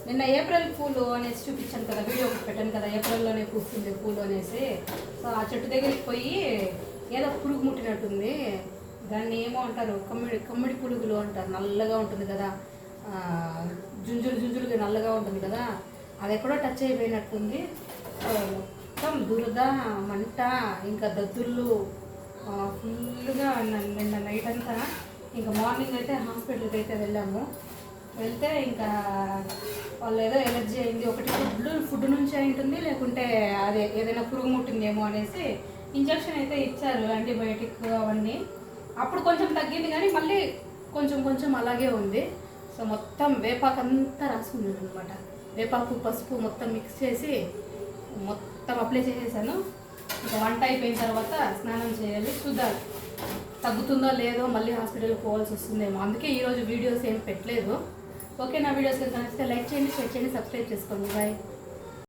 నిన్న ఏప్రిల్ పూలు అనేసి చూపించాను కదా, వీడియో పెట్టాను కదా, ఏప్రిల్లోనే పూస్తుంది పూలు అనేసి. సో ఆ చెట్టు దగ్గరికి పోయి ఏదో పురుగు ముట్టినట్టుంది, దాన్ని ఏమో అంటారు, కమ్మిడి పురుగులు అంటారు, నల్లగా ఉంటుంది కదా, జుంజులుగా నల్లగా ఉంటుంది కదా, అది ఎక్కడో టచ్ అయిపోయినట్టుంది. మొత్తం దురద, మంట, ఇంకా దద్దుర్లు ఫుల్గా నిన్న నైట్ అంతా. ఇంకా మార్నింగ్ అయితే హాస్పిటల్కి అయితే వెళ్ళాము. వెళ్తే ఇంకా వాళ్ళు ఏదో ఎలర్జీ అయింది, ఒకటి ఫుడ్ నుంచి అయి ఉంటుంది, లేకుంటే అదే ఏదైనా పురుగు ముట్టిందేమో అనేసి ఇంజక్షన్ అయితే ఇచ్చారు, యాంటీబయాటిక్ అవన్నీ. అప్పుడు కొంచెం తగ్గింది కానీ మళ్ళీ కొంచెం అలాగే ఉంది. సో మొత్తం వేపాకు అంతా రాసుకున్నాను అనమాట. వేపాకు పసుపు మొత్తం మిక్స్ చేసి మొత్తం అప్లై చేసేసాను. ఇంకా వంట అయిపోయిన తర్వాత స్నానం చేయాలి, చూద్దాం తగ్గుతుందో లేదో, మళ్ళీ హాస్పిటల్కి పోవాల్సి వస్తుందేమో. అందుకే ఈరోజు వీడియోస్ ఏం పెట్టలేదు. ఓకే, నా వీడియోస్ నచ్చితే లైక్ చేయండి, షేర్ చేయండి, సబ్స్క్రైబ్ చేసుకోండి. బాయ్.